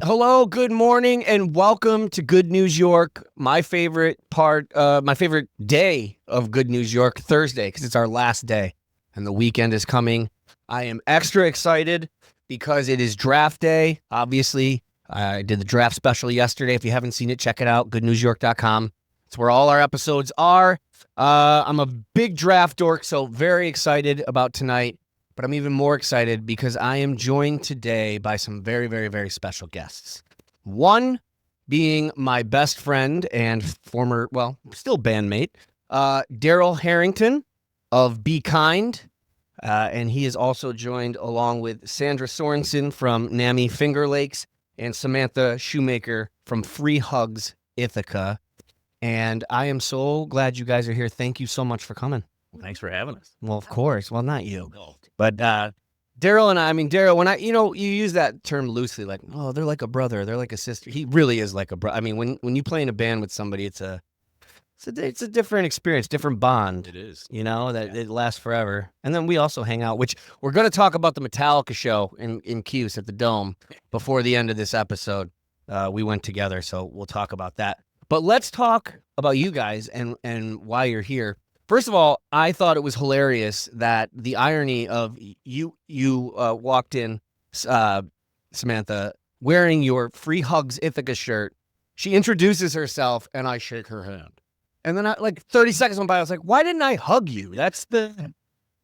Hello, good morning, and welcome to Good News York. My favorite day of Good News York, Thursday, because it's our last day, and the weekend is coming. I am extra excited because it is draft day. Obviously, I did the draft special yesterday. If you haven't seen it, check it out, goodnewsyork.com. It's where all our episodes are. I'm a big draft dork, so very excited about tonight. But I'm even more excited because I am joined today by some very, very, very special guests. One being my best friend and former, well, still bandmate, Darrell Harrington of Be Kind. And he is also joined along with Sandra Sorenson from NAMI Finger Lakes and Samantha Shoemaker from Hugs Ithaca. And I am so glad you guys are here. Thank you so much for coming. Thanks for having us. Well, of course. Well, not you. No. But Darrell and Darrell, when you use that term loosely, like, oh, they're like a brother, they're like a sister. He really is like a brother. I mean, when you play in a band with somebody, it's a different experience, different bond. It is. It lasts forever. And then we also hang out, which we're going to talk about the Metallica show in Cuse at the Dome before the end of this episode. We went together, so we'll talk about that. But let's talk about you guys and why you're here. First of all, I thought it was hilarious that the irony of you walked in, Samantha, wearing your Hugs Ithaca shirt. She introduces herself, and I shake her hand. And then 30 seconds went by, I was like, why didn't I hug you? That's the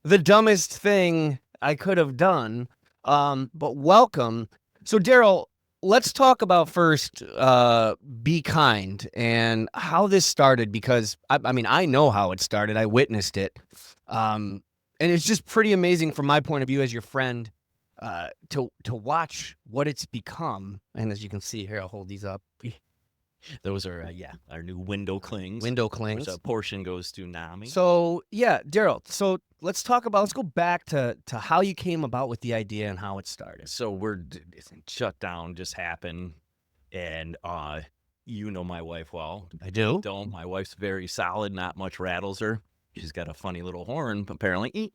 dumbest thing I could have done. But welcome. So, Darrell, let's talk about first Be Kind and how this started, because I know how it started. I witnessed it. And it's just pretty amazing from my point of view as your friend to watch what it's become. And as you can see here, I'll hold these up. Those are, our new window clings. Which a portion goes to NAMI. So, yeah, Darrell, so let's go back to how you came about with the idea and how it started. So shutdown just happened, and you know my wife well. I do. Don't. My wife's very solid, not much rattles her. She's got a funny little horn, apparently.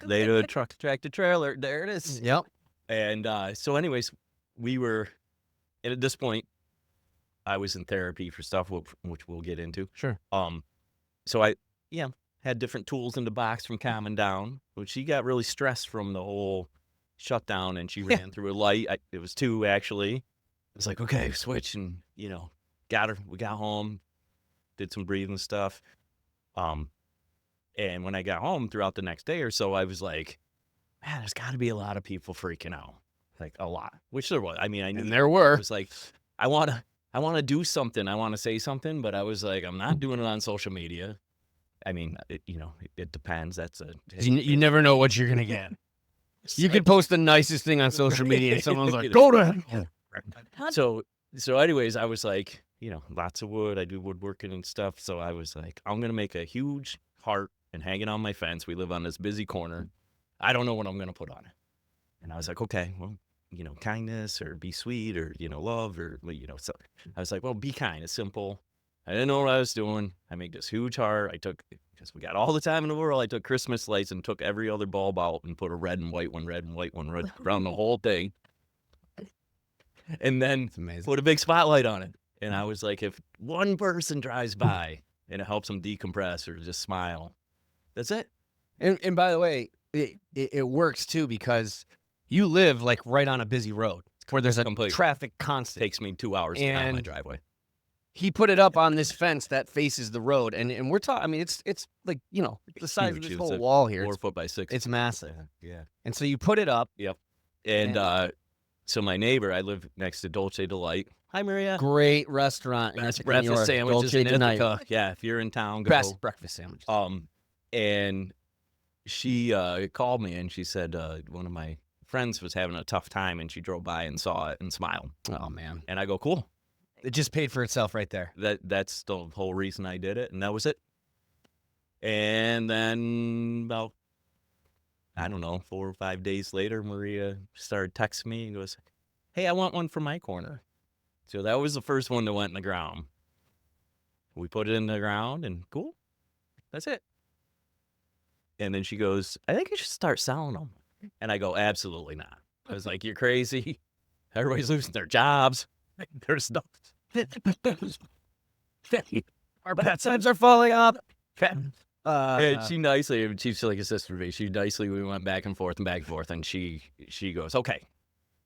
Later, truck, tractor, trailer, there it is. Yep. And so anyways, we were, and at this point, I was in therapy for stuff which we'll get into. Sure. So I had different tools in the box from calming down. But she got really stressed from the whole shutdown, and she ran through a light. It was 2 actually. I was like, okay, switch, and got her. We got home, did some breathing stuff. And when I got home throughout the next day or so, I was like, man, there's got to be a lot of people freaking out, like a lot. Which there was. I mean, I knew and there were. It was like, I want to do something. I want to say something, but I was like, I'm not doing it on social media. I mean, it depends. That's you never know what you're going to get. You could post the nicest thing on social media and someone's like, go to hell. So anyways, I was like, lots of wood. I do woodworking and stuff. So I was like, I'm going to make a huge heart and hang it on my fence. We live on this busy corner. I don't know what I'm going to put on it. And I was like, okay, well, kindness or be sweet or, love or, so I was like, well, be kind. It's simple. I didn't know what I was doing. I made this huge heart. Because we got all the time in the world, I took Christmas lights and took every other bulb out and put a red and white one around the whole thing. And then put a big spotlight on it. And I was like, if one person drives by and it helps them decompress or just smile, that's it. And by the way, it works too, because you live right on a busy road where there's a traffic constant. Takes me 2 hours to get out my driveway. He put it up on this fence that faces the road, and we're talking. I mean, it's like the size of this whole wall here. 4 foot by 6. It's massive. Yeah. And so you put it up. Yep. And so my neighbor, I live next to Dolce Delight. Hi, Maria. Great restaurant. Best breakfast sandwiches in Ithaca. Yeah, if you're in town, go. Best breakfast sandwiches. And she called me and she said one of my friends was having a tough time, and she drove by and saw it and smiled. Oh man. And I go, cool. It just paid for itself right there. That's the whole reason I did it, and that was it. And then about, I don't know, 4 or 5 days later, Maria started texting me and goes, hey, I want one for my corner. So that was the first one that went in the ground. We put it in the ground, and cool. That's it. And then she goes, I think you should start selling them. And I go, absolutely not. I was like, you're crazy. Everybody's losing their jobs. There's no. Our bad signs are falling up. And she nicely, she's like a sister to me. She nicely, we went back and forth, and she goes, okay.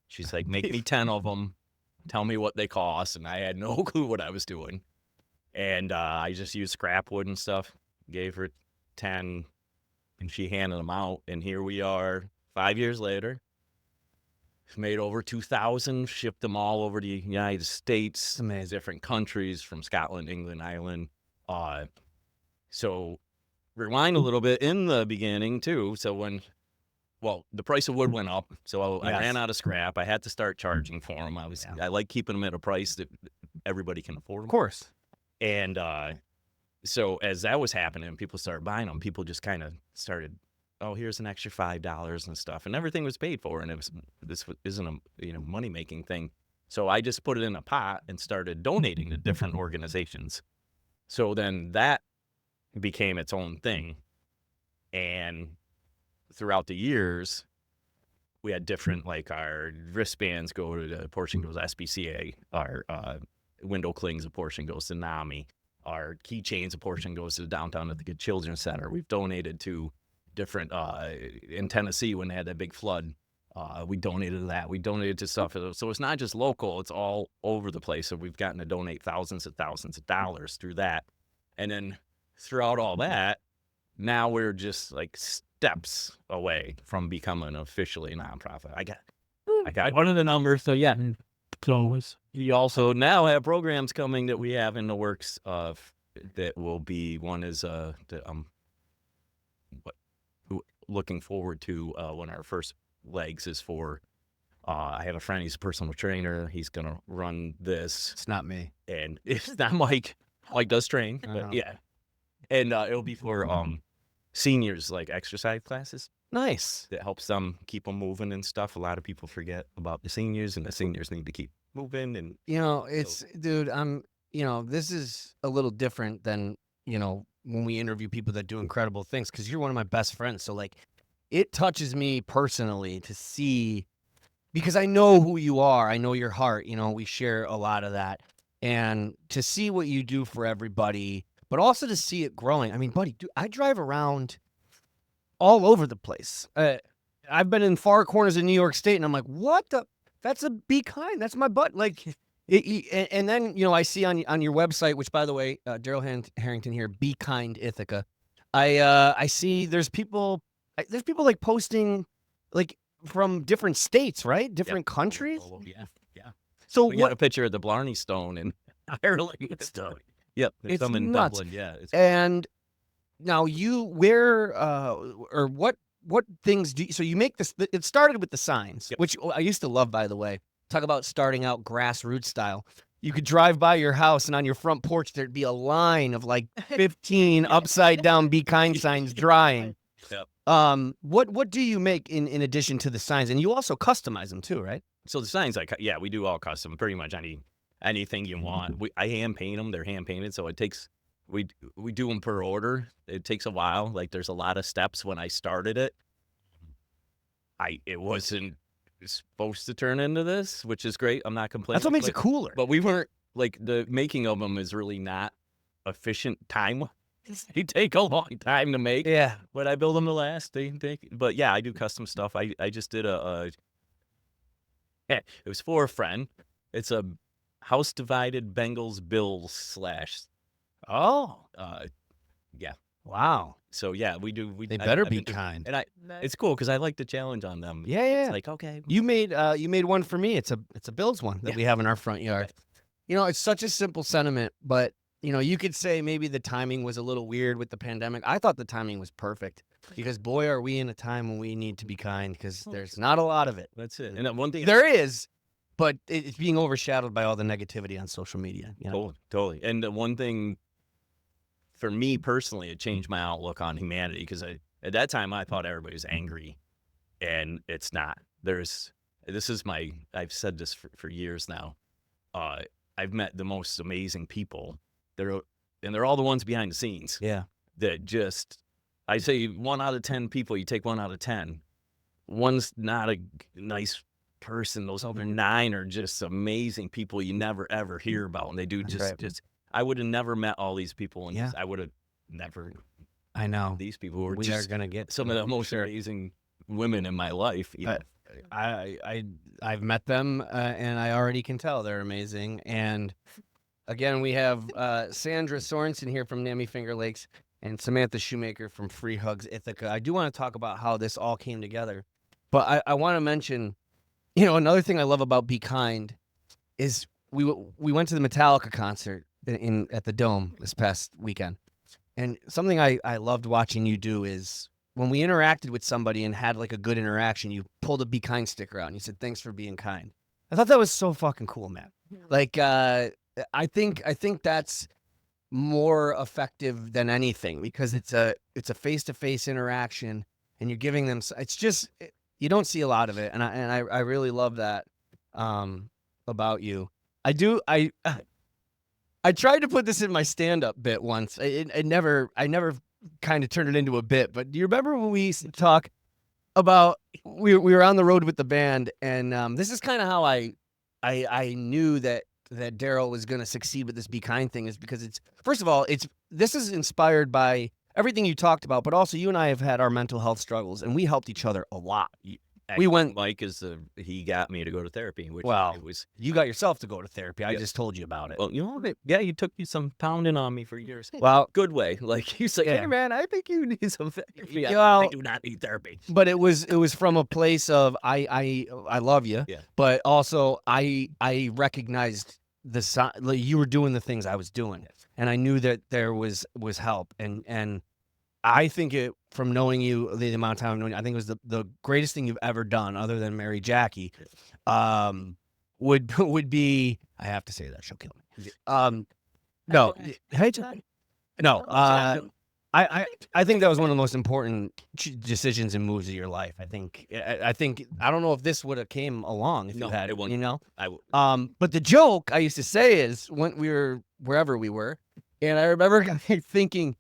She's like, make me 10 of them. Tell me what they cost. And I had no clue what I was doing. And I just used scrap wood and stuff. Gave her 10, and she handed them out. And here we are 5 years later. Made over 2,000, shipped them all over the United States, different countries from Scotland, England, Ireland. So rewind a little bit in the beginning too. So the price of wood went up. So I ran out of scrap. I had to start charging for them. I like keeping them at a price that everybody can afford them. Of course. And so as that was happening, people started buying them. People just kind of started, oh, here's an extra $5 and stuff, and everything was paid for. And this isn't a money making thing. So I just put it in a pot and started donating to different organizations. So then that became its own thing. And throughout the years, we had different, like our wristbands go to a portion goes to SPCA, our window clings, a portion goes to NAMI, our keychains, a portion goes to the Downtown Ithaca Children's Center. We've donated to different, in Tennessee when they had that big flood, we donated to that. We donated to stuff. So it's not just local, it's all over the place. So we've gotten to donate thousands of dollars through that. And then throughout all that, now we're just like steps away from becoming officially a nonprofit. I got one of the numbers. So yeah. So we also now have programs coming that we have in the works of that will be, one is that I'm looking forward to one of our first legs is for, I have a friend, he's a personal trainer. He's going to run this. It's not me. And it's not Mike. Mike does train, but yeah. And it'll be for seniors, like exercise classes. Nice. That helps them keep them moving and stuff. A lot of people forget about the seniors, and the seniors need to keep moving. And dude, this is a little different than, when we interview people that do incredible things, because you're one of my best friends. So like, it touches me personally to see, because I know who you are. I know your heart. We share a lot of that. And to see what you do for everybody, but also to see it growing. I mean, buddy, dude, I drive around all over the place. I've been in far corners of New York State, and I'm like, what the? That's a Be Kind. That's my butt. Like, and then, I see on your website, which, by the way, Darrell Harrington here, Be Kind Ithaca. I see there's people like posting like from different states, right? Different countries. Oh, yeah. So we got a picture of the Blarney Stone in Ireland. Yep, it's some in nuts. Dublin. Yeah. And now what things do you, so you make this? It started with the signs, which I used to love, by the way. Talk about starting out grassroots style. You could drive by your house, and on your front porch there'd be a line of like 15 upside down Be Kind signs drying. Yep. What do you make in addition to the signs? And you also customize them too, right? So the signs, we do all custom, pretty much anything you want. I hand paint them. They're hand painted, so it takes, we do them per order. It takes a while. Like, there's a lot of steps. When I started it, it wasn't supposed to turn into this, which is great. I'm not complaining. That's what makes it cooler. But we weren't, like, the making of them is really not efficient time. They take a long time to make. Yeah. When I build them to last, but yeah, I do custom stuff. I just did it was for a friend. It's a house divided Bengals Bills / yeah. Wow. So yeah, we do. They better be kind. And it's cool because I like the challenge on them. Yeah. It's like, okay, you made one for me. It's a Bills one that we have in our front yard. It's such a simple sentiment, but you could say maybe the timing was a little weird with the pandemic. I thought the timing was perfect because, boy, are we in a time when we need to be kind, because there's not a lot of it. That's it. And one thing there is, but it's being overshadowed by all the negativity on social media. Totally. And the one thing for me personally, it changed my outlook on humanity, because at that time I thought everybody was angry, and it's not. I've said this for years now. I've met the most amazing people. They're all the ones behind the scenes. Yeah. That just, I say 1 out of 10 people, you take 1 out of 10. One's not a nice, person. Those other 9 are just amazing people you never ever hear about, and they do just. I would have never met all these people, and I would have never. I know these people who are we just are gonna get some of the most amazing women in my life. You know? I've met them, and I already can tell they're amazing. And again, we have Sandra Sorenson here from NAMI Finger Lakes and Samantha Shoemaker from Hugs Ithaca. I do want to talk about how this all came together, but I want to mention, another thing I love about Be Kind is we went to the Metallica concert at the Dome this past weekend. And something I loved watching you do is when we interacted with somebody and had like a good interaction, you pulled a Be Kind sticker out and you said, "Thanks for being kind." I thought that was so fucking cool, man. Like, I think that's more effective than anything because it's a face-to-face interaction and you're giving them, it's just, you don't see a lot of it. And I really love that, about you. I tried to put this in my stand-up bit once. I never kind of turned it into a bit. But do you remember when we used to talk about we were on the road with the band, and this is kind of how I knew that Darrell was going to succeed with this Be Kind thing, is because this is inspired by everything you talked about, but also you and I have had our mental health struggles, and we helped each other a lot. Mike he got me to go to therapy, which you got yourself to go to therapy. I just told you about it. Well, you took you some pounding on me for years. Well, good way. Like you say, hey man, I think you need some therapy. I do not need therapy. But it was from a place of I love you, but also I recognized you were doing the things I was doing, and I knew that there was help, and I think from knowing you, the amount of time I've known you, I think it was the greatest thing you've ever done, other than marry Jackie, would be, I have to say that, she'll kill me. No, hey, no, I think that was one of the most important decisions and moves of your life. I think I don't know if this would have came along if you had it, but the joke I used to say is when we were wherever we were, and I remember thinking,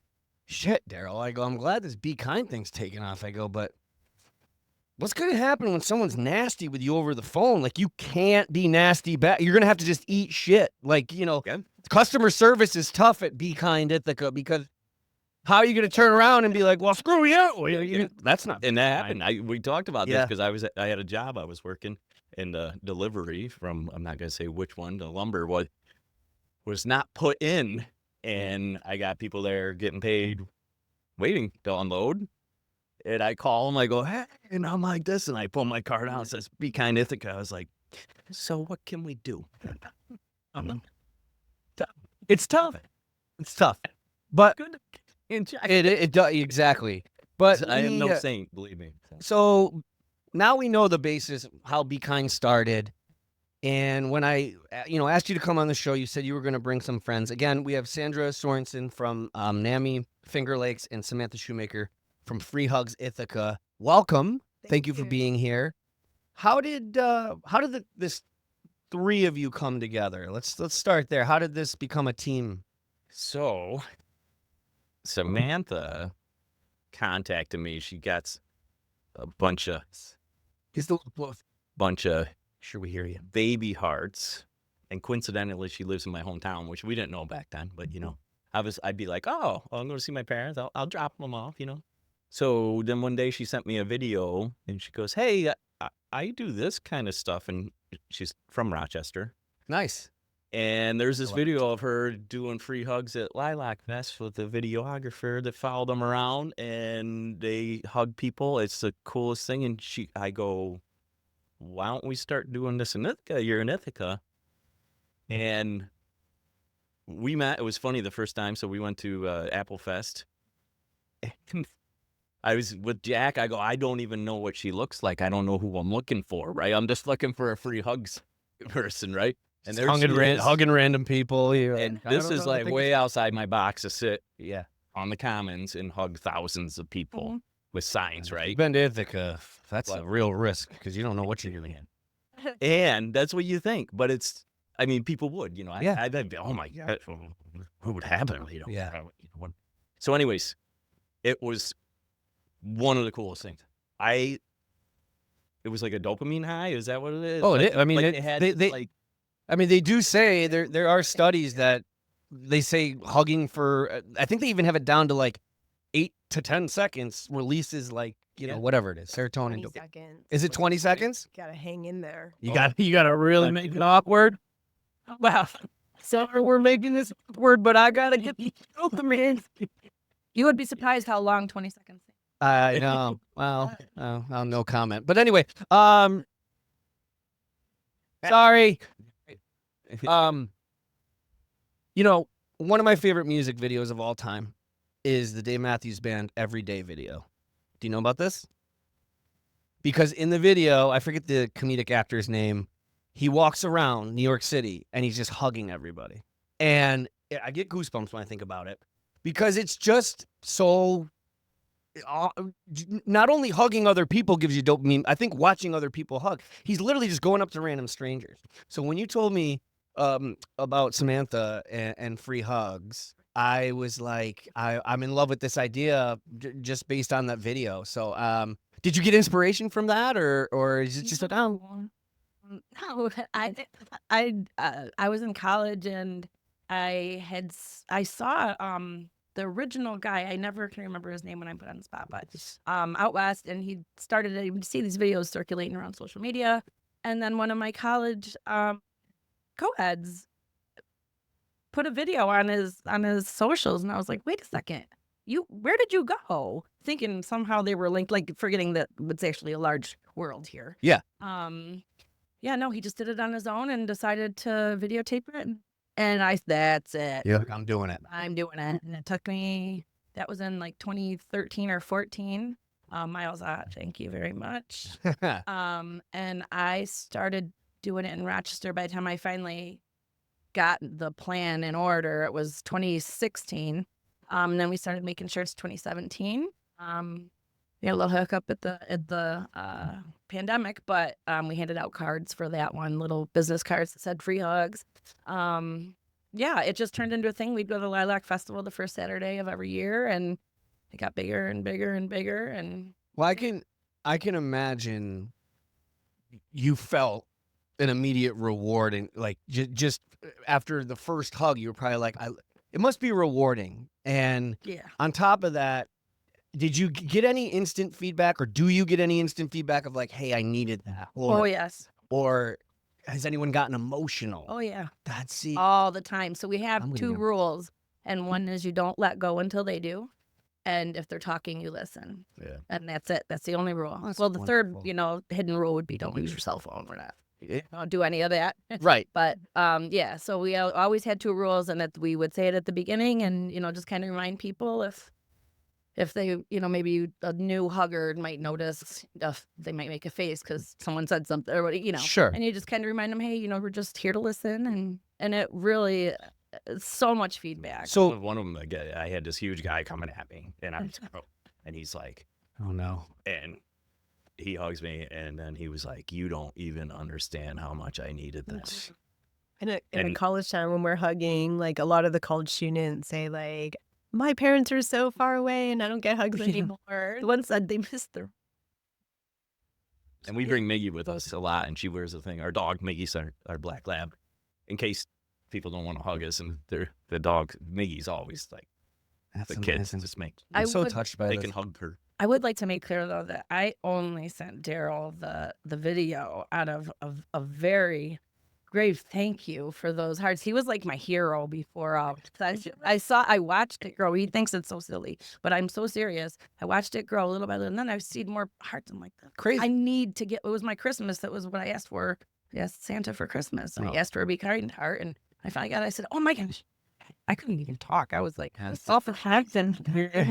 shit, Darrell, I go, I'm glad this Be Kind thing's taken off. I go, but what's going to happen when someone's nasty with you over the phone? Like, you can't be nasty back. You're going to have to just eat shit. Like, customer service is tough at Be Kind Ithaca, because how are you going to turn around and be like, well, screw you? That's not. And that happened. We talked about this because I had a job I was working in the delivery from, I'm not going to say which one, the lumber was not put in. And I got people there getting paid, waiting to unload. And I call them, I go, hey, and I'm like this. And I pull my card out and it says, Be Kind Ithaca. I was like, so what can we do? It's tough. It's tough. But it does, exactly. But I am no saint, believe me. So now we know the basis, how Be Kind started. And when I, asked you to come on the show, you said you were going to bring some friends. Again, we have Sandra Sorenson from NAMI Finger Lakes and Samantha Shoemaker from Hugs Ithaca. Welcome. Thank you for being here. How did this three of you come together? Let's start there. How did this become a team? So Samantha contacted me. She got a bunch of Sure, we hear you. baby hearts, and coincidentally, she lives in my hometown, which we didn't know back then. But I'd be like, oh, I'm going to see my parents. I'll drop them off. So then one day she sent me a video, and she goes, hey, I do this kind of stuff, and she's from Rochester. Nice. And there's this video of her doing free hugs at Lilac Fest with a videographer that followed them around, and they hug people. It's the coolest thing. And I go, why don't we start doing this in Ithaca? You're in Ithaca. And we met. It was funny the first time. So we went to Apple Fest. And I was with Jack. I go, I don't even know what she looks like. I don't know who I'm looking for, right? I'm just looking for a free hugs person, right? And there's hugging random people. And this is like way outside my box to sit on the commons and hug thousands of people with signs, right? You've been to Ithaca. That's a real risk because you don't know what you're doing. And that's what you think. But people would, I'd be, oh my God, what would happen? So anyways, it was one of the coolest things. it was like a dopamine high. Is that what it is? Oh, like, it is. I mean, like they had like I mean, they do say there are studies that they say hugging for. I think they even have it down to like 8 to 10 seconds releases like whatever it is, serotonin. 20 seconds. Is it 20 seconds? Gotta hang in there. You gotta really make it awkward. Wow. So we're making this awkward, but I gotta get the dopamine. You would be surprised how long 20 seconds. I know. Well, no comment. But anyway, sorry. One of my favorite music videos of all time is the Dave Matthews Band Everyday video. Do you know about this? Because in the video, I forget the comedic actor's name, he walks around New York City and he's just hugging everybody. And I get goosebumps when I think about it because it's just so... Not only hugging other people gives you dopamine, I think watching other people hug, he's literally just going up to random strangers. So when you told me about Samantha and free hugs, I was like, I'm in love with this idea just based on that video. So did you get inspiration from that or is it just a down? No, I was in college and I saw the original guy. I never can remember his name when I'm put on the spot, but out west, and he started to see these videos circulating around social media, and then one of my college co-eds put a video on his socials, and I was like, wait a second, where did you go? Thinking somehow they were linked, like forgetting that it's actually a large world here. Yeah. Yeah, no, he just did it on his own and decided to videotape it. And that's it. Yeah, I'm doing it. I'm doing it. And it took me, that was in like 2013 or 14. Miles, thank you very much. And I started doing it in Rochester. By the time I finally got the plan in order, it was 2016. And then we started making shirts 2017. We had a little hiccup at the pandemic, but we handed out cards for that one, little business cards that said free hugs. Yeah, it just turned into a thing. We'd go to the Lilac Festival the first Saturday of every year, and it got bigger and bigger and bigger. And well, I can imagine you felt an immediate reward, and like just after the first hug, you were probably like, it must be rewarding. And yeah, on top of that, did you get any instant feedback, or do you get any instant feedback of like, hey, I needed that? Oh, yes. Or has anyone gotten emotional? Oh, yeah. That's all the time. So we have two rules, and one is you don't let go until they do. And if they're talking, you listen. Yeah. And that's it. That's the only rule. That's well, the wonderful. third, hidden rule would be don't use your cell phone. We're not. Don't do any of that. Right. But yeah, so we always had two rules, and that we would say it at the beginning, and just kind of remind people if they, maybe a new hugger might notice, they might make a face because someone said something, or Sure. And you just kind of remind them, hey, we're just here to listen, and it really, so much feedback. So one of them, I had this huge guy coming at me, and and he's like, oh no, and he hugs me, and then he was like, you don't even understand how much I needed this. In college time when we're hugging, like a lot of the college students say like, my parents are so far away and I don't get hugs anymore. The one said they missed their. And we bring Miggy with us a lot, and she wears the thing. Our dog, Miggy's our black lab, in case people don't want to hug us, and the dog, Miggy's always like, that's the kids just make. I'm so touched by they this. can hug her. I would like to make clear, though, that I only sent Darrell the video out of a very grave thank you for those hearts. He was like my hero before. I watched it grow. He thinks it's so silly, but I'm so serious. I watched it grow little by little, and then I've seen more hearts. I'm like, crazy. I need to get. It was my Christmas. That was what I asked for. I asked Santa for Christmas. And I asked for a Be Kind heart, and I finally got it. I said, oh my gosh. I couldn't even talk. I was like, off the head and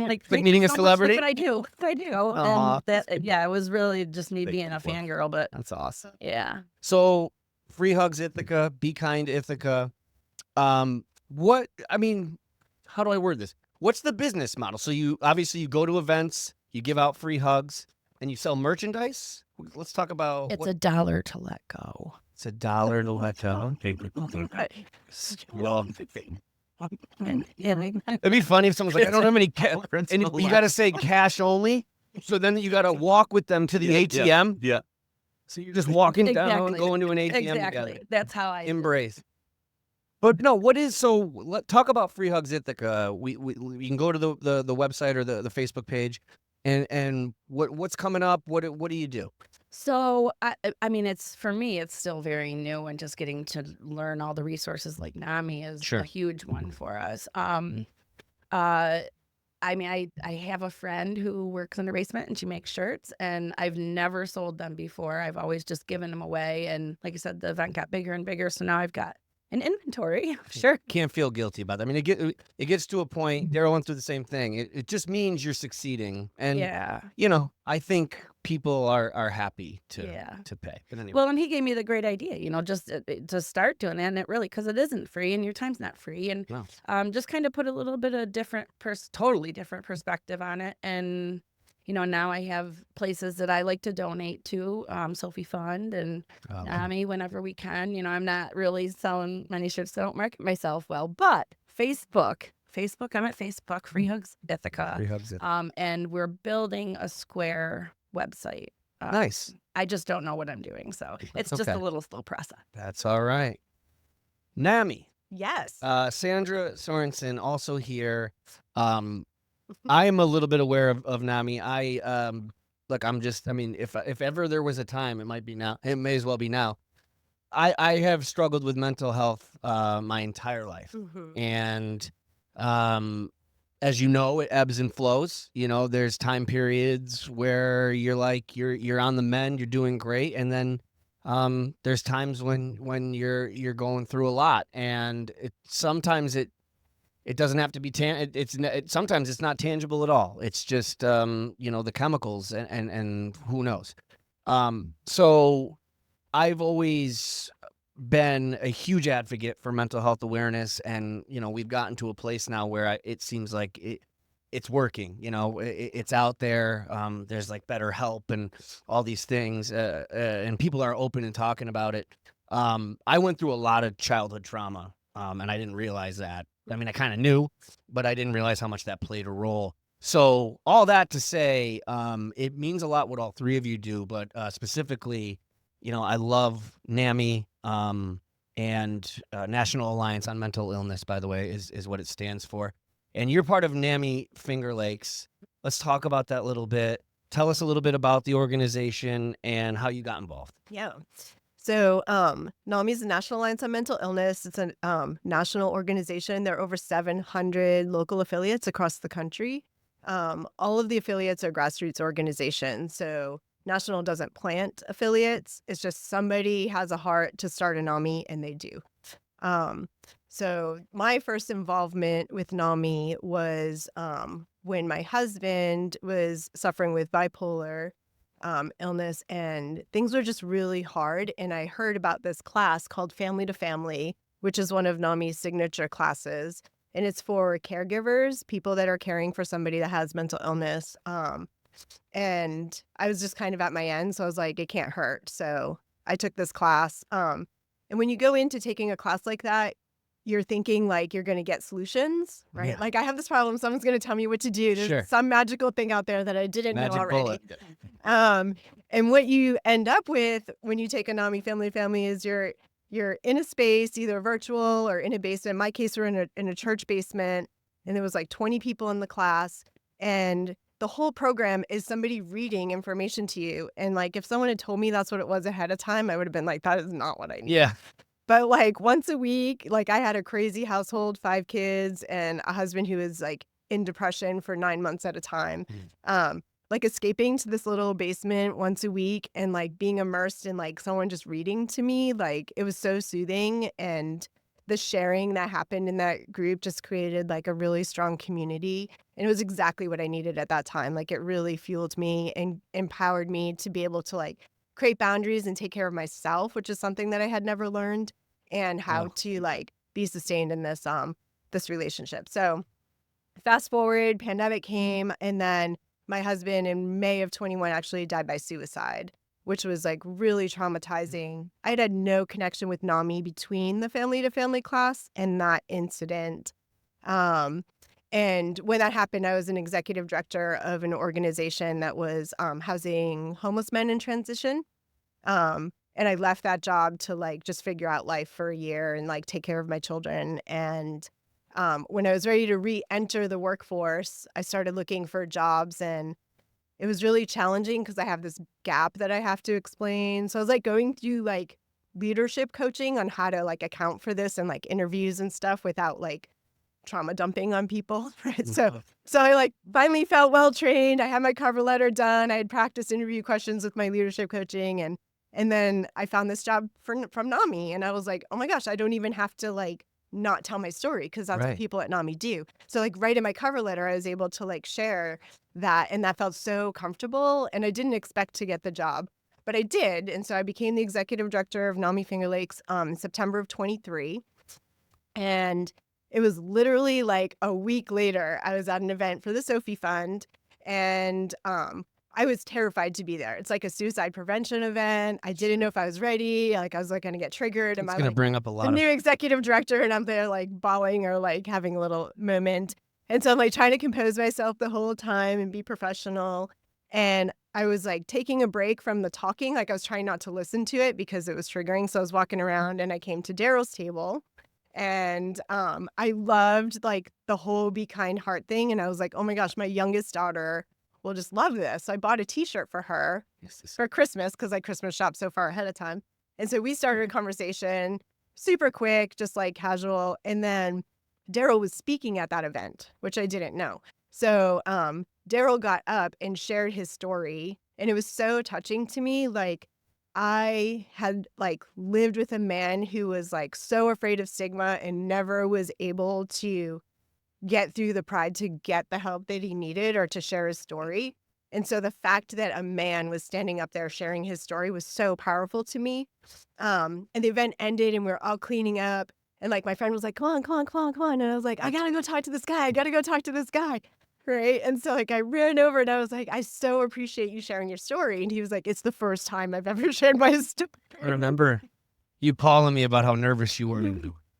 like meeting a celebrity. What I do. And that, it was really just me being a fangirl. But that's awesome. Yeah. So, free Hugs Ithaca, Be Kind Ithaca. How do I word this? What's the business model? So you go to events, you give out free hugs, and you sell merchandise. Let's talk about. It's $1 to let go. It's $1 to let go. It'd be funny if someone's like, I don't have any cash. And you got to say cash only. So then you got to walk with them to the ATM. Yeah. So you're just walking down, Exactly. going to an ATM Exactly. together. That's how I Embrace. But no, what is talk about Free Hugs Ithaca. We can go to the website or the Facebook page, and what's coming up. What do you do? So I mean, it's for me, it's still very new and just getting to learn all the resources like NAMI is Sure. a huge one for us. I mean, I have a friend who works in the basement and she makes shirts, and I've never sold them before. I've always just given them away. And like I said, the event got bigger and bigger. So now I've got an inventory. Sure. Can't feel guilty about that. I mean, it gets to a point. Darrell went through the same thing. It just means you're succeeding, and Yeah. I think people are happy to pay. But anyway, Well, and he gave me the great idea, just to start doing that. And it really, because it isn't free and your time's not free. And No. just kind of put a little bit of totally different perspective on it. And, now I have places that I like to donate to, Sophie Fund and NAMI whenever we can. I'm not really selling many shirts, so I don't market myself well. But Facebook, I'm at Facebook, Free Hugs Ithaca. Free Hugs Ithaca. And we're building a Square website. Nice. I just don't know what I'm doing, so it's just okay. a little slow process. That's all right. NAMI. Yes. Sandra Sorenson also here. I am a little bit aware of NAMI. If ever there was a time, it might be now. It may as well be now. I have struggled with mental health my entire life, and as you know, it ebbs and flows. There's time periods where you're like you're on the mend, you're doing great, and then there's times when you're going through a lot, and sometimes it doesn't have to be sometimes it's not tangible at all. It's just the chemicals and who knows. So I've always been a huge advocate for mental health awareness, and we've gotten to a place now where it seems like it's working. It's out there. There's like better help and all these things, and people are open and talking about it. I went through a lot of childhood trauma, and I didn't realize that. I mean, I kind of knew, but I didn't realize how much that played a role. So all that to say, it means a lot what all three of you do, but specifically, I love NAMI, and National Alliance on Mental Illness, by the way, is what it stands for. And you're part of NAMI Finger Lakes. Let's talk about that a little bit. Tell us a little bit about the organization and how you got involved. Yeah. So NAMI is the National Alliance on Mental Illness. It's a national organization. There are over 700 local affiliates across the country. All of the affiliates are grassroots organizations. So National doesn't plant affiliates. It's just somebody has a heart to start a NAMI, and they do. So my first involvement with NAMI was when my husband was suffering with bipolar illness, and things were just really hard. And I heard about this class called Family to Family, which is one of NAMI's signature classes. And it's for caregivers, people that are caring for somebody that has mental illness. And I was just kind of at my end. So I was like, it can't hurt. So I took this class. And when you go into taking a class like that, you're thinking like you're going to get solutions, right? Yeah. Like I have this problem. Someone's going to tell me what to do. There's Sure. some magical thing out there that I didn't Magic know already. bullet. And what you end up with when you take a NAMI Family to Family is you're in a space, either virtual or in a basement. In my case, we're in a church basement, and there was like 20 people in the class, and the whole program is somebody reading information to you. And like, if someone had told me that's what it was ahead of time, I would have been like, that is not what I need. Yeah. But like once a week, like I had a crazy household, 5 kids, and a husband who was like in depression for 9 months at a time. Like escaping to this little basement once a week and like being immersed in like someone just reading to me, like it was so soothing. And the sharing that happened in that group just created like a really strong community. And it was exactly what I needed at that time. Like it really fueled me and empowered me to be able to like create boundaries and take care of myself, which is something that I had never learned, and how to like be sustained in this this relationship. So fast forward, pandemic came, and then my husband in May of 21 actually died by suicide, which was like really traumatizing. I had no connection with NAMI between the Family to Family class and that incident. And when that happened, I was an executive director of an organization that was housing homeless men in transition. And I left that job to like just figure out life for a year and like take care of my children. And when I was ready to re-enter the workforce, I started looking for jobs, and it was really challenging because I have this gap that I have to explain. So I was like going through like leadership coaching on how to like account for this and like interviews and stuff without like trauma dumping on people, right? So I like finally felt well trained. I had my cover letter done. I had practiced interview questions with my leadership coaching, and then I found this job from NAMI, and I was like, oh my gosh, I don't even have to like not tell my story because that's what people at NAMI do. So like right in my cover letter, I was able to like share that, and that felt so comfortable. And I didn't expect to get the job, but I did, and so I became the executive director of NAMI Finger Lakes in September of 23, and it was literally like a week later, I was at an event for the Sophie Fund, and I was terrified to be there. It's like a suicide prevention event. I didn't know if I was ready. Like I was like going to get triggered. It's going to bring up a lot the new executive director, and I'm there like bawling or like having a little moment. And so I'm like trying to compose myself the whole time and be professional. And I was like taking a break from the talking. Like I was trying not to listen to it because it was triggering. So I was walking around, and I came to Darrell's table. And I loved like the whole Be Kind heart thing. And I was like, oh my gosh, my youngest daughter will just love this. So I bought a t-shirt for her for Christmas because I Christmas shop so far ahead of time. And so we started a conversation super quick, just like casual. And then Darrell was speaking at that event, which I didn't know. So Darrell got up and shared his story. And it was so touching to me. Like, I had like lived with a man who was like so afraid of stigma and never was able to get through the pride to get the help that he needed or to share his story. And so the fact that a man was standing up there sharing his story was so powerful to me. And the event ended, and we were all cleaning up, and like my friend was like, come on. And I was like, I gotta go talk to this guy. Right. And so like I ran over, and I was like, I so appreciate you sharing your story. And he was like, it's the first time I've ever shared my story. I remember you calling me about how nervous you were.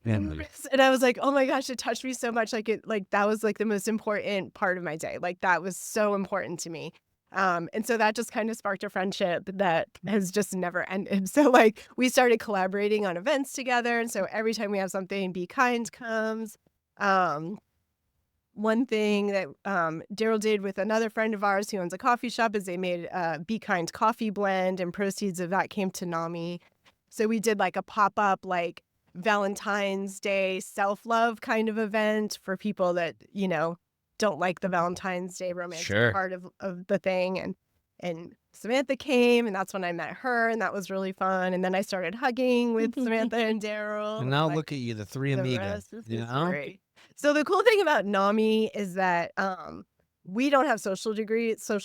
And I was like, oh my gosh, it touched me so much. Like that was like the most important part of my day. Like that was so important to me. And so that just kind of sparked a friendship that has just never ended. So like we started collaborating on events together. And so every time we have something, Be Kind comes. One thing that Darrell did with another friend of ours who owns a coffee shop is they made a Be Kind coffee blend, and proceeds of that came to NAMI. So we did like a pop-up like Valentine's Day self-love kind of event for people that, you know, don't like the Valentine's Day romantic part of the thing. And Samantha came, and that's when I met her, and that was really fun. And then I started hugging with Samantha and Darrell. And now look at you, the three amigas. You know? So the cool thing about NAMI is that we don't have social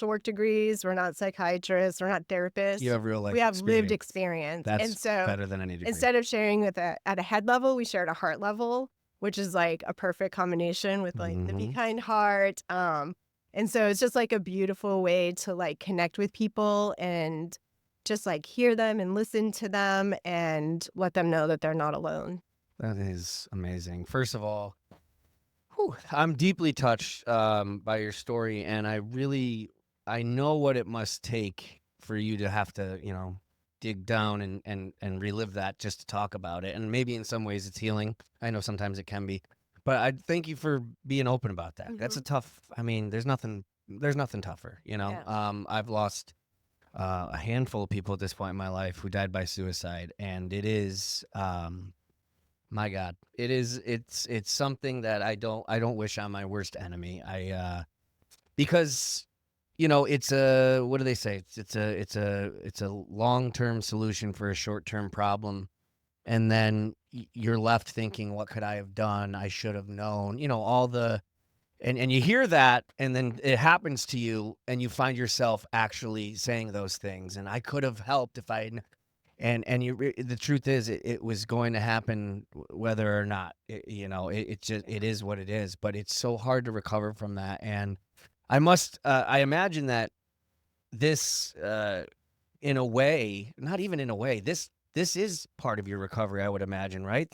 work degrees. We're not psychiatrists. We're not therapists. You have real life. We have lived experience. That's and so better than any degree. Instead of sharing at a head level, we share at a heart level, which is like a perfect combination with like the Be Kind heart. And so it's just like a beautiful way to like connect with people and just like hear them and listen to them and let them know that they're not alone. That is amazing. First of all, I'm deeply touched by your story, and I know what it must take for you to have to, you know, dig down and relive that just to talk about it. And maybe in some ways it's healing. I know sometimes it can be, but I thank you for being open about that. That's a tough, I mean, there's nothing tougher, you know. Yeah. I've lost a handful of people at this point in my life who died by suicide, and it is, my God, it's something that I don't wish on my worst enemy. Because, you know, it's a, what do they say? It's a long-term solution for a short-term problem. And then you're left thinking, what could I have done? I should have known, you know, all the, and you hear that, and then it happens to you, and you find yourself actually saying those things. And I could have helped if I had. And the truth is, it was going to happen whether or not, it is what it is. But it's so hard to recover from that. And I imagine that this, in a way, not even in a way, this is part of your recovery, I would imagine, right?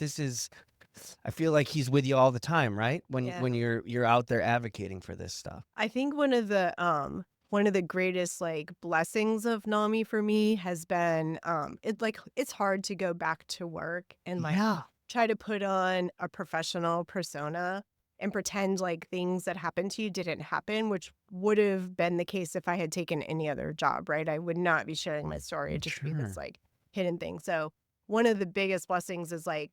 I feel like he's with you all the time, right? When you're out there advocating for this stuff. I think one of the one of the greatest like blessings of NAMI for me has been it's hard to go back to work and like Yeah. try to put on a professional persona and pretend like things that happened to you didn't happen, which would have been the case if I had taken any other job, right? I would not be sharing my story. It'd just be Sure. this like hidden thing. So one of the biggest blessings is like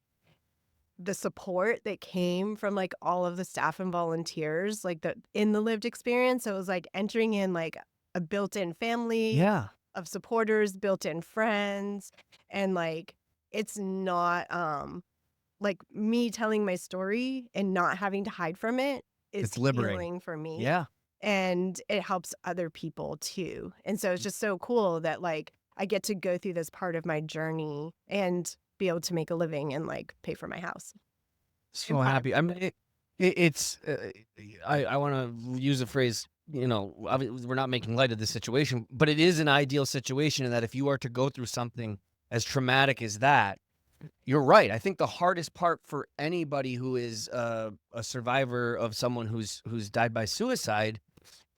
the support that came from like all of the staff and volunteers, like in the lived experience. So it was like entering in like a built-in family Yeah. of supporters, built-in friends, and like it's not like me telling my story and not having to hide from it is It's liberating. healing for me. Yeah. And it helps other people too. And so it's just so cool that like I get to go through this part of my journey and be able to make a living and like pay for my house. So happy. I mean, it's. I want to use a phrase. You know, we're not making light of this situation, but it is an ideal situation in that if you are to go through something as traumatic as that, you're right. I think the hardest part for anybody who is a survivor of someone who's died by suicide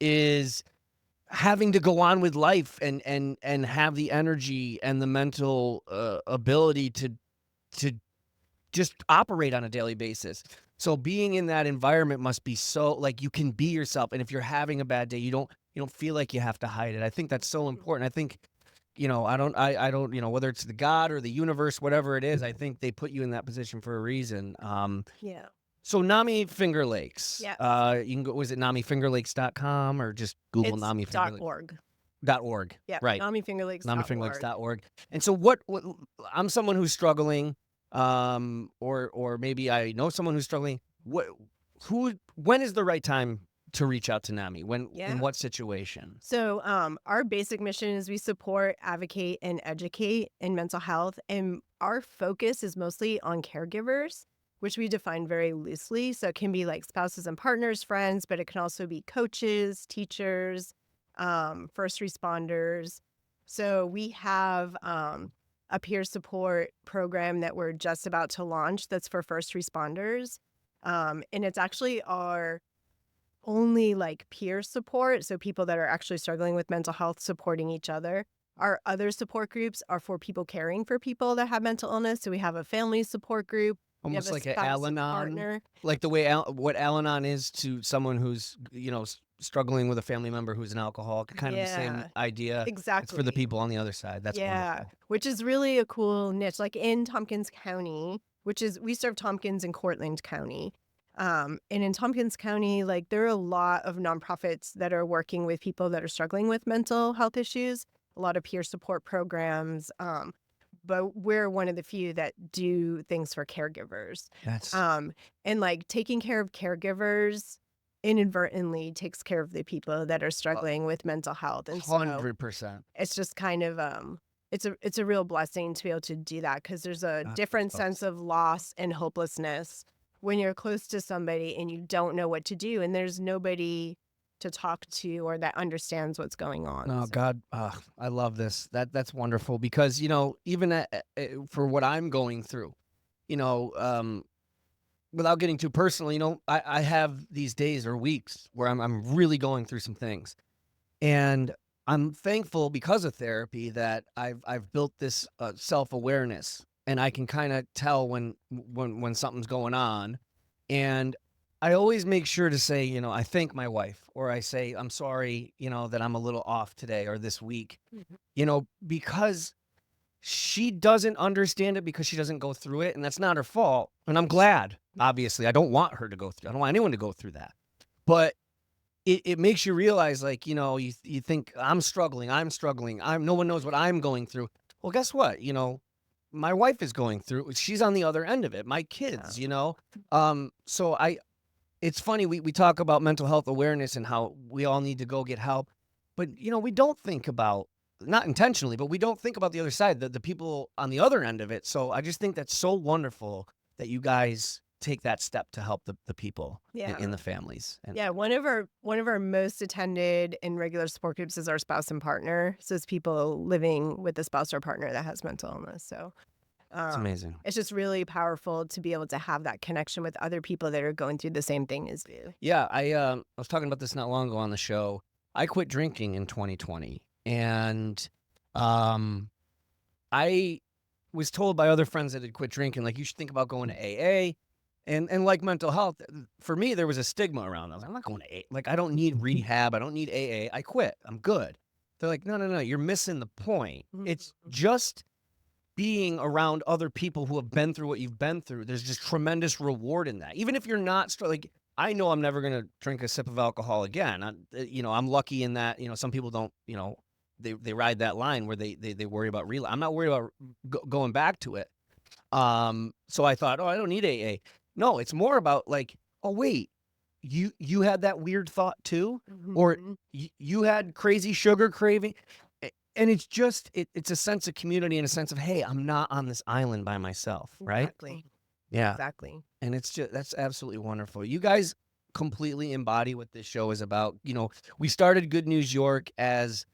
is having to go on with life and have the energy and the mental ability to just operate on a daily basis. So being in that environment must be so like you can be yourself, and if you're having a bad day, you don't feel like you have to hide it. I think that's so important. I think, you know, I don't, you know, whether it's the God or the universe, whatever it is, I think they put you in that position for a reason. Yeah. So NAMI Finger Lakes. Yeah. You can go. Was it NAMIFingerLakes.com or just Google It's NAMI Finger Lakes? .org. .org. Yeah. Right. NAMI Finger Lakes. NAMIFingerLakes.org. And so what I'm someone who's struggling, or maybe I know someone who's struggling. When is the right time to reach out to NAMI? In what situation? So our basic mission is we support, advocate, and educate in mental health. And our focus is mostly on caregivers, which we define very loosely. So it can be like spouses and partners, friends, but it can also be coaches, teachers, first responders. So we have a peer support program that we're just about to launch that's for first responders. And it's actually our only like peer support. So people that are actually struggling with mental health supporting each other. Our other support groups are for people caring for people that have mental illness. So we have a family support group. Almost like an spouse Al-Anon, partner. like the way what Al-Anon is to someone who's, you know, struggling with a family member who's an alcoholic. Kind of the same idea. Exactly. It's for the people on the other side. That's wonderful. Which is really a cool niche. Like in Tompkins County, we serve Tompkins and Cortland County. And in Tompkins County, like there are a lot of nonprofits that are working with people that are struggling with mental health issues, a lot of peer support programs. But we're one of the few that do things for caregivers. And like taking care of caregivers inadvertently takes care of the people that are struggling with mental health. And 100%. it's just kind of it's a real blessing to be able to do that because there's a different sense of loss and hopelessness when you're close to somebody and you don't know what to do and there's nobody to talk to or that understands what's going on. Oh, God, I love this. That's wonderful because, you know, even for what I'm going through, you know, without getting too personal, you know, I have these days or weeks where I'm really going through some things. And I'm thankful because of therapy that I've built this self-awareness and I can kind of tell when something's going on. And I always make sure to say, you know, I thank my wife or I say, I'm sorry, you know, that I'm a little off today or this week, you know, because she doesn't understand it because she doesn't go through it. And that's not her fault. And I'm glad, obviously. I don't want her to go through. I don't want anyone to go through that. But it makes you realize, like, you know, you think I'm struggling. No one knows what I'm going through. Well, guess what? You know, my wife is going through. She's on the other end of it. My kids, you know. So it's funny, we talk about mental health awareness and how we all need to go get help. But, you know, we don't think about, not intentionally, but we don't think about the other side, the people on the other end of it. So I just think that's so wonderful that you guys take that step to help the people in the families. And one of our most attended and regular support groups is our spouse and partner. So it's people living with a spouse or partner that has mental illness. So it's amazing. It's just really powerful to be able to have that connection with other people that are going through the same thing as you. Yeah, I was talking about this not long ago on the show. I quit drinking in 2020, and I was told by other friends that had quit drinking, like, you should think about going to AA. And like mental health, for me, there was a stigma around that. I was like, I'm not going to AA. Like, I don't need rehab. I don't need AA. I quit. I'm good. They're like, no, you're missing the point. It's just being around other people who have been through what you've been through. There's just tremendous reward in that. Even if you're not, like, I know I'm never going to drink a sip of alcohol again. I'm lucky in that, some people don't, they ride that line where they worry about relapse. I'm not worried about going back to it. So I thought, I don't need AA. No, it's more about like, oh wait, you had that weird thought too, or you had crazy sugar craving, and it's just it's a sense of community and a sense of, hey, I'm not on this island by myself, right? Exactly. Yeah, Exactly. and that's absolutely wonderful. You guys completely embody what this show is about. We started Good News York as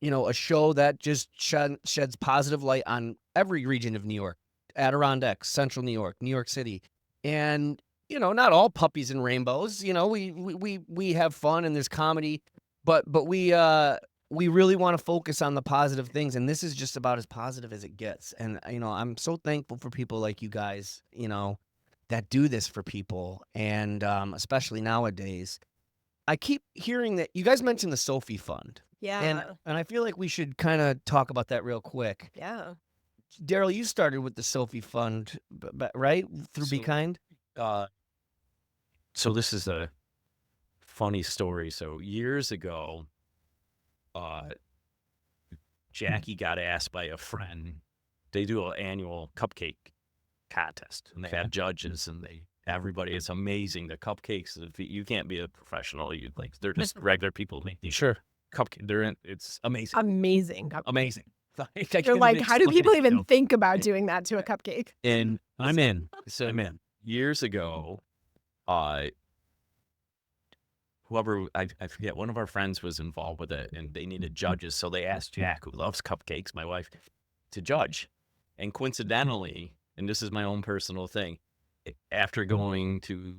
a show that just sheds positive light on every region of New York, Adirondacks, Central New York City. And, not all puppies and rainbows. We have fun and there's comedy, but we really want to focus on the positive things. And this is just about as positive as it gets. And, I'm so thankful for people like you guys, that do this for people. And especially nowadays, I keep hearing that you guys mentioned the Sophie Fund. Yeah. And I feel like we should kind of talk about that real quick. Yeah. Darrell, you started with the Sophie Fund, right? Through Be Kind? So this is a funny story. So years ago, Jackie got asked by a friend. They do an annual cupcake contest, and they have judges, and everybody. It's amazing. The cupcakes, you can't be a professional. They're just regular people make these. Sure. Cupcake. It's amazing. Amazing. Amazing. You're like, how do people even think about doing that to a cupcake? And I'm in. So I'm in. Years ago, whoever I forget, one of our friends was involved with it, and they needed judges, so they asked Jack, who loves cupcakes, my wife, to judge. And coincidentally, and this is my own personal thing, after going to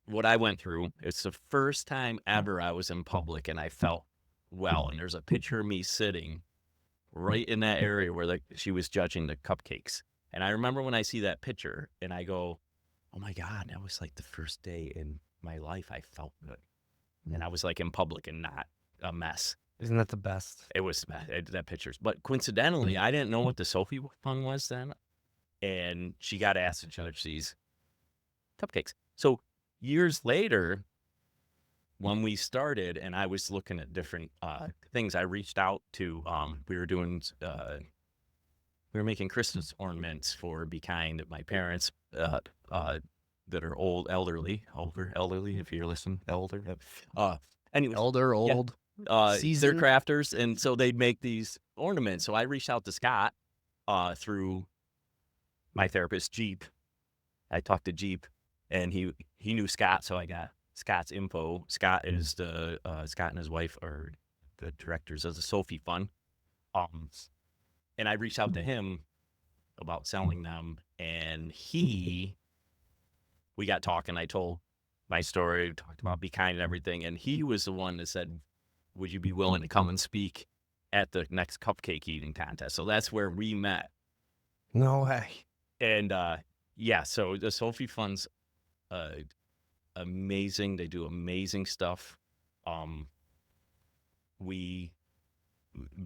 what I went through, it's the first time ever I was in public and I felt well. And there's a picture of me sitting right in that area where she was judging the cupcakes. And I remember when I see that picture and I go, oh my God, that was like the first day in my life I felt good. And I was like in public and not a mess. Isn't that the best? It was that pictures. But coincidentally, I didn't know what the Sophie Fund was then. And she got asked to judge these cupcakes. So years later, when we started and I was looking at different things, I reached out to, we were making Christmas ornaments for Be Kind. My parents that are elderly, if you're listening, elder. Anyway, Old. they're Seasoned. crafters, and so they'd make these ornaments. So I reached out to Scott through my therapist, Jeep. I talked to Jeep, and he knew Scott, so I got Scott's info. Scott is Scott and his wife are the directors of the Sophie Fund. And I reached out to him about selling them, and we got talking. I told my story, talked about Be Kind and everything, and he was the one that said, would you be willing to come and speak at the next cupcake eating contest? So that's where we met. No way. And so the Sophie Fund's amazing. They do amazing stuff. Be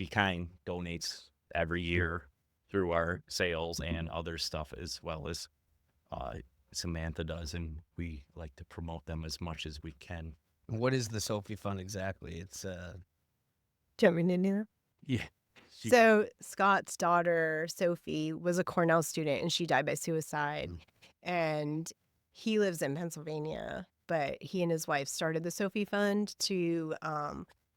Kind donates every year through our sales and other stuff, as well as Samantha does, and we like to promote them as much as we can. What is the Sophie Fund exactly? It's Do you want me to do that? Yeah. So Scott's daughter, Sophie, was a Cornell student and she died by suicide. And he lives in Pennsylvania, but he and his wife started the Sophie Fund to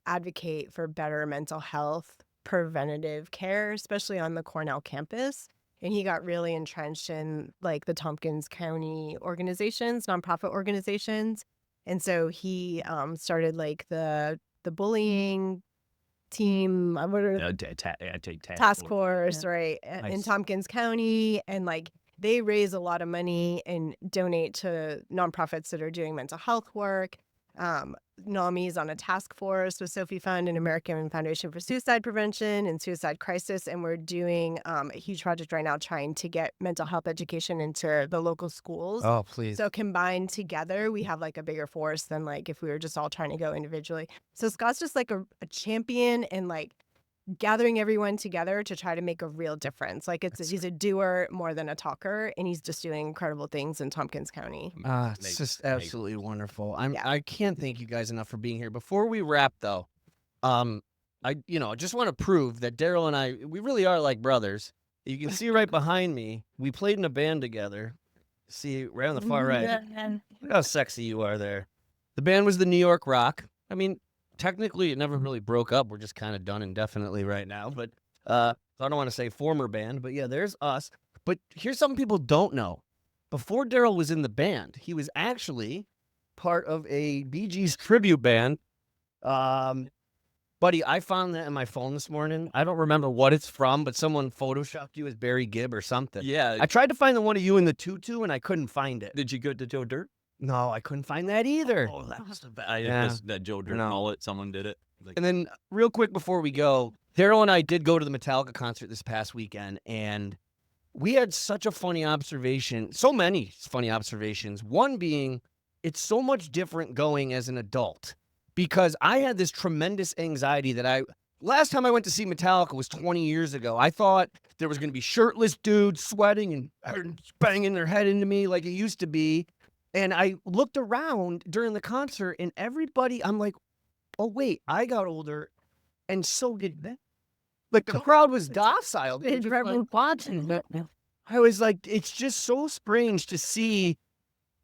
advocate for better mental health, preventative care, especially on the Cornell campus. And he got really entrenched in like the Tompkins County organizations, nonprofit organizations. And so he started like the bullying team, what are Task task force, Yeah. right, in Nice. Tompkins County, and like they raise a lot of money and donate to nonprofits that are doing mental health work. NAMI is on a task force with Sophie Fund and American Foundation for Suicide Prevention and Suicide Crisis, and we're doing a huge project right now trying to get mental health education into the local schools. Oh, please. So combined together, we have like a bigger force than like if we were just all trying to go individually. So Scott's just like a champion and like gathering everyone together to try to make a real difference. Like he's a doer more than a talker, and he's just doing incredible things in Tompkins County. It's just absolutely wonderful. Yeah. I can't thank you guys enough for being here. Before we wrap, though, I just want to prove that Darrell and I, we really are like brothers. You can see right behind me, we played in a band together. See right on the far right. Look how sexy you are there. The band was the New York Rock. I mean, technically, it never really broke up. We're just kind of done indefinitely right now. But I don't want to say former band, but yeah, there's us. But here's something people don't know. Before Darrell was in the band, he was actually part of a Bee Gees tribute band. Buddy, I found that in my phone this morning. I don't remember what it's from, but someone photoshopped you as Barry Gibb or something. Yeah. I tried to find the one of you in the tutu, and I couldn't find it. Did you go to Joe Dirt? No, I couldn't find that either. Oh, that was the bad. Yeah. That Joe Dirt No. mullet. Someone did it. Like, And then, real quick before we go, Darrell and I did go to the Metallica concert this past weekend, and we had such a funny observation. So many funny observations. One being, it's so much different going as an adult, because I had this tremendous anxiety that last time I went to see Metallica was 20 years ago. I thought there was going to be shirtless dudes sweating and banging their head into me like it used to be. And I looked around during the concert, and everybody, I'm like, oh, wait, I got older, and so did they. Like, the crowd was docile. They were just like watching. I was like, it's just so strange to see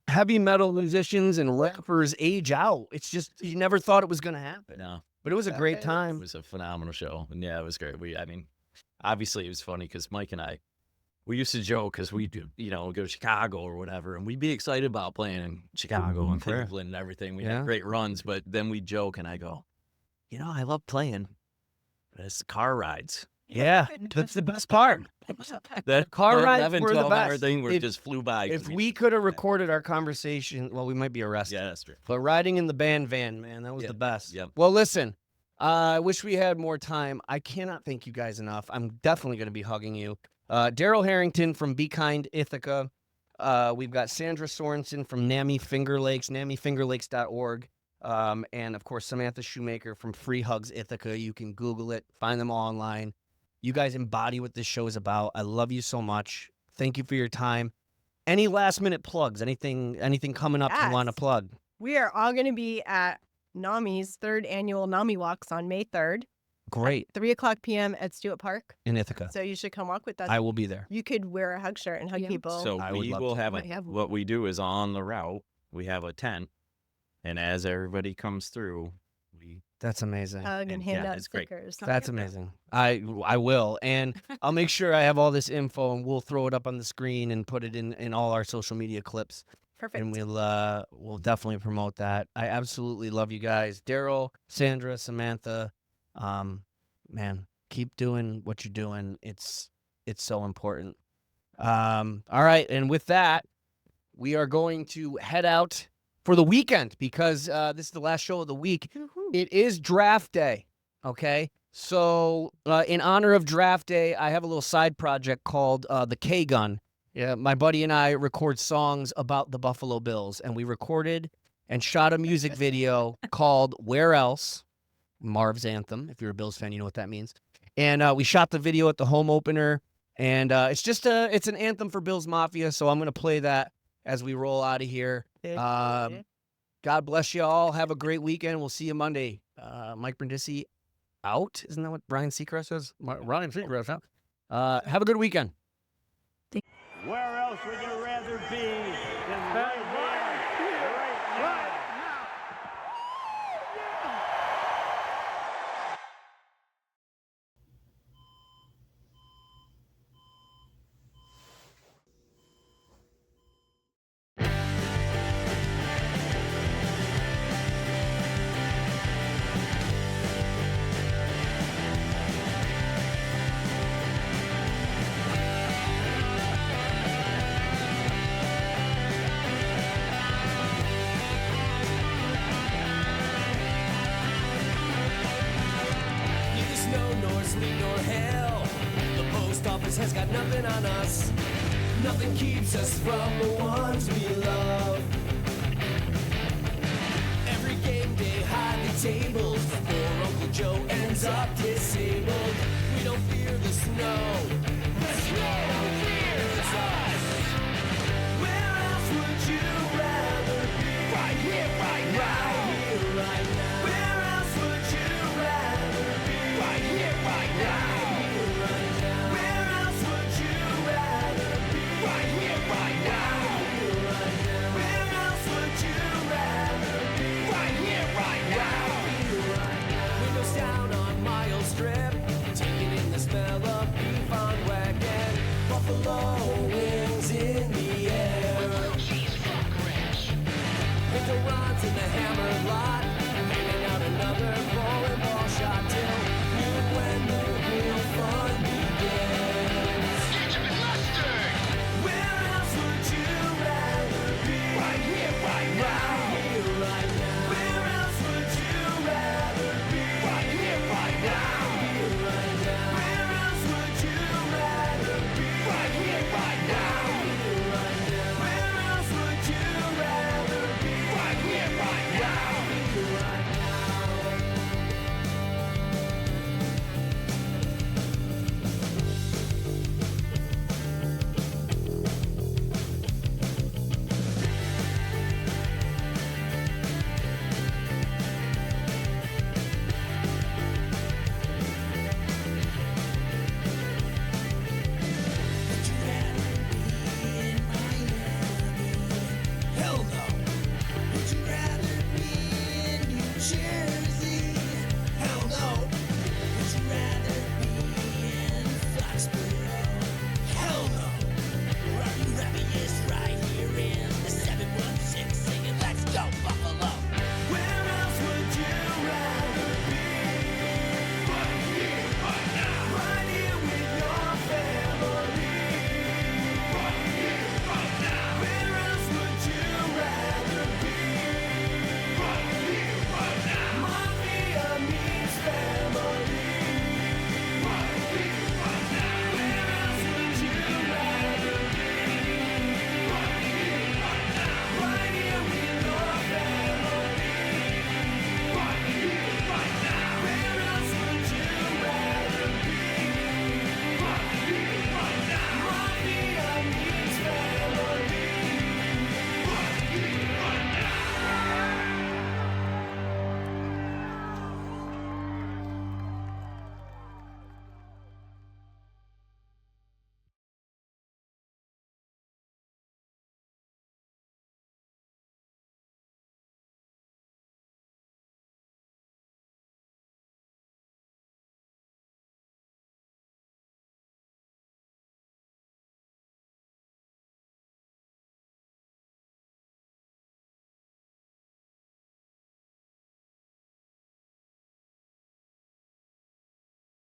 heavy metal musicians and rappers age out. It's just, you never thought it was going to happen. no, But it was a great it time. was a phenomenal show. And yeah, it was great. Obviously it was funny because Mike and I, we used to joke because we do, go to Chicago or whatever, and we'd be excited about playing in Chicago and Sure. Cleveland and everything. We Yeah. had great runs, but then we joke and I go, I love playing, but it's the car rides. Yeah, that's the best part. That Car rides 11, were the 12 hour best. thing where it If- just flew by. If we could have recorded our conversation, well, we might be arrested. Yeah, that's true. But riding in the band van, man, that was Yeah, the best. yep. Well, listen, I wish we had more time. I cannot thank you guys enough. I'm definitely going to be hugging you. Darrell Harrington from Be Kind Ithaca. We've got Sandra Sorenson from NAMI Finger Lakes, namifingerlakes.org. And, of course, Samantha Shoemaker from Free Hugs Ithaca. You can Google it, find them all online. You guys embody what this show is about. I love you so much. Thank you for your time. Any last-minute plugs? Anything coming up you want to Yes. plug? We are all going to be at NAMI's third annual NAMI Walks on May 3rd, Great. 3:00 p.m. at Stewart Park. In Ithaca. So you should come walk with us. I will be there. You could wear a hug shirt and hug Yeah. people. So I would we love will to. have Might have one. what we do is on the route, we have a tent, and as everybody comes through, we That's amazing. hug and and hand yeah, out it's great. stickers. That's amazing. I will. And I'll make sure I have all this info, and we'll throw it up on the screen and put it in all our social media clips. Perfect. And we'll definitely promote that. I absolutely love you guys. Darrell, Sandra, Samantha, man, keep doing what you're doing. It's so important. All right, and with that, we are going to head out for the weekend because this is the last show of the week. It is draft day, okay? So in honor of draft day, I have a little side project called the K-Gun. Yeah, my buddy and I record songs about the Buffalo Bills, and we recorded and shot a music video called Where Else? Marv's Anthem. If you're a Bills fan, you know what that means. And we shot the video at the home opener, and it's an anthem for Bills Mafia, so I'm going to play that as we roll out of here. God bless you all. Have a great weekend. We'll see you Monday. Mike Brindisi out. Isn't that what Ryan Seacrest says? Ryan Seacrest out. Have a good weekend. Where else would you rather be than right here, right now? heaven or hell. The post office has got nothing on us. Nothing keeps us from the ones we love. Every game day, hide the tables before Uncle Joe ends up disabled. We don't fear the snow. The snow fears us.